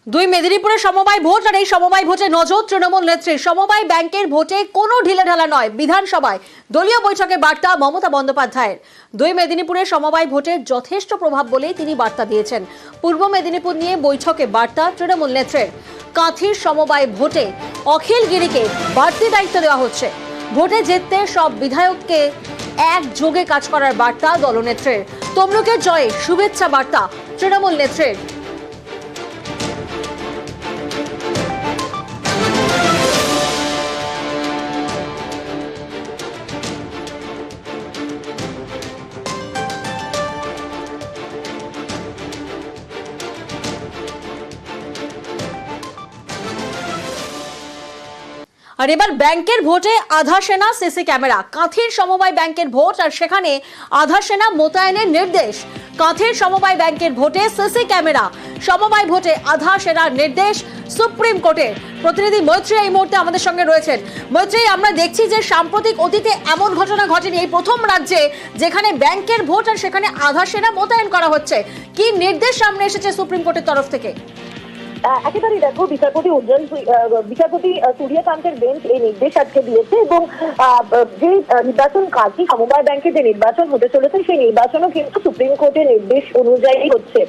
দুই মেদিনীপুরে সমবায় ভোট আর এই সমবায় ভোটে নজর তৃণমূল নেত্রী। সমবায় ব্যাংকের ভোটে কোনো ঢিলেঢালা নয়। বিধানসভায় দলীয় বৈঠকে বার্তা মমতা বন্দ্যোপাধ্যায়ের। দুই মেদিনীপুরে সমবায় ভোটের যথেষ্ট প্রভাব বলেই তিনি বার্তা দিয়েছেন। পূর্ব মেদিনীপুর নিয়ে বৈঠকে বার্তা তৃণমূল নেত্রীর। কাঁথির সমবায় ভোটে অখিল গিরিকে বাড়তি দায়িত্ব দেওয়া হচ্ছে। ভোটে জিততে সব বিধায়ককে একযোগে কাজ করার বার্তা দলনেত্রীর। তমলুকের জয়ে শুভেচ্ছা বার্তা তৃণমূল নেত্রীর। আর এবার ব্যাংকের ভোটে আধা সেনা সিসি ক্যামেরা। কাঁথির সমবায় ব্যাংকের ভোট আর সেখানে আধা সেনা মোতায়েনের নির্দেশ। কাঁথির সমবায় ব্যাংকের ভোটে সিসি ক্যামেরা, সমবায় ভোটে আধা সেনার নির্দেশ সুপ্রিম কোর্টের। প্রতিনিধি মৈত্রী এই মুহূর্তে আমাদের সঙ্গে রয়েছেন। মৈত্রী, আমরা দেখছি যে সাম্প্রতিক অতীতে এমন ঘটনা ঘটেনি, এই প্রথম রাজ্যে যেখানে ব্যাংকের ভোট আর সেখানে আধা সেনা মোতায়েন করা হচ্ছে। কি নির্দেশ সামনে এসেছে সুপ্রিম কোর্টের তরফ থেকে? একেবারেই দেখো, বিচারপতি সূর্যকান্তের বেঞ্চ এই নির্দেশ আজকে দিয়েছে এবং যে নির্বাচন কাজী সমবায় ব্যাংকে যে নির্বাচন হতে চলেছে সেই নির্বাচনও কিন্তু সুপ্রিম কোর্টের নির্দেশ অনুযায়ী হচ্ছে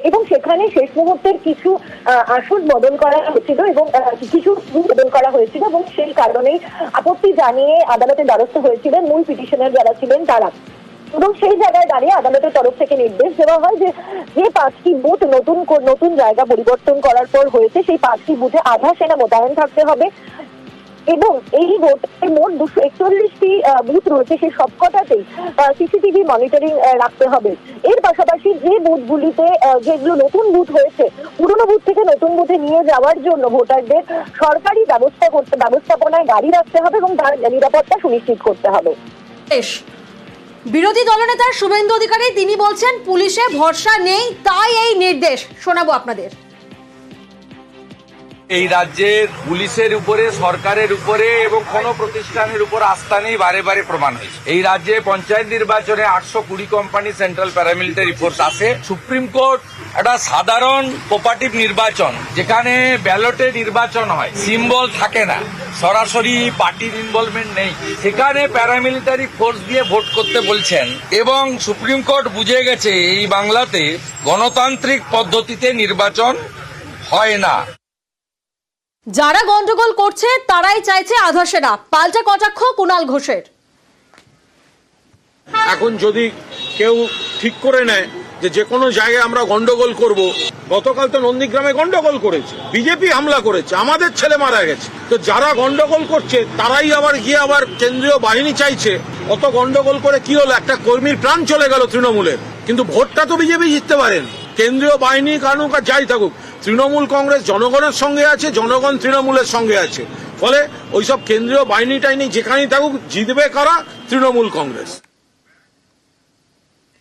এবং সেখানে শেষ মুহূর্তের কিছু আসন বদল করা হয়েছিল এবং কিছু বদল করা হয়েছিল এবং সেই কারণেই আপত্তি জানিয়ে আদালতের দ্বারস্থ হয়েছিলেন মূল পিটিশনার যারা ছিলেন তারা। এবং সেই জায়গায় দাঁড়িয়ে আদালতের তরফ থেকে নির্দেশ দেওয়া হয় যে 5টি বুথ নতুন জায়গা পরিবর্তন করার পর হয়েছে সেই 5টি বুথে আধা সেনা মোতায়েন থাকতে হবে এবং এই ভোটের মোট 241টি বুথ রয়েছে সেই সবকটাতেই সিসিটিভি মনিটরিং রাখতে হবে। এর পাশাপাশি যে বুথগুলিতে যেগুলো নতুন বুথ হয়েছে পুরনো বুথ থেকে নতুন বুথে নিয়ে যাওয়ার জন্য ভোটারদের সরকারি ব্যবস্থাপনায় গাড়ি রাখতে হবে এবং তার নিরাপত্তা সুনিশ্চিত করতে হবে। বিরোধী দলনেতা শুভেন্দু অধিকারী তিনি বলছেন পুলিশে ভরসা নেই, তাই এই নির্দেশ। শোনাবো আপনাদের। এই রাজ্যের পুলিশের উপরে, সরকারের উপরে এবং কোন প্রতিষ্ঠানের উপর আস্থা নেই, বারে বারে প্রমাণ হয়েছে। এই রাজ্যে পঞ্চায়েত নির্বাচনে 820 কোম্পানি সেন্ট্রাল প্যারামিলিটারি ফোর্স আছে। সুপ্রিম কোর্ট একটা সাধারণ কোঅপারেটিভ নির্বাচন, যেখানে ব্যালটে নির্বাচন হয়, সিম্বল থাকে না, সরাসরি পার্টির ইনভলভমেন্ট নেই, সেখানে প্যারামিলিটারি ফোর্স দিয়ে ভোট করতে বলছেন। এবং সুপ্রিম কোর্ট বুঝে গেছে এই বাংলাতে গণতান্ত্রিক পদ্ধতিতে নির্বাচন হয় না। যারা গন্ডগোল করছে তারাই চাইছে আধা সেনা, পাল্টা কটাক্ষ কুণাল ঘোষের। এখন যদি কেউ ঠিক করে নেয় যে কোনো জায়গায় আমরা গন্ডগোল করব, গতকাল তো নন্দীগ্রামে গন্ডগোল করেছে, বিজেপি হামলা করেছে, আমাদের ছেলে মারা গেছে, তো যারা গন্ডগোল করছে তারাই আবার গিয়ে আবার কেন্দ্রীয় বাহিনী চাইছে। অত গন্ডগোল করে কি হলো? একটা কর্মীর প্রাণ চলে গেল তৃণমূলের, কিন্তু ভোটটা তো বিজেপি জিততে পারেন। কেন্দ্রীয় বাহিনী কানুক আর যাই থাকুক, তৃণমূল কংগ্রেস জনগণের সঙ্গে আছে, জনগণ তৃণমূলের সঙ্গে আছে। ফলে ওইসব কেন্দ্রীয় বাহিনী টাইনি যেখানেই থাকুক, জিতবে কারা? তৃণমূল কংগ্রেস।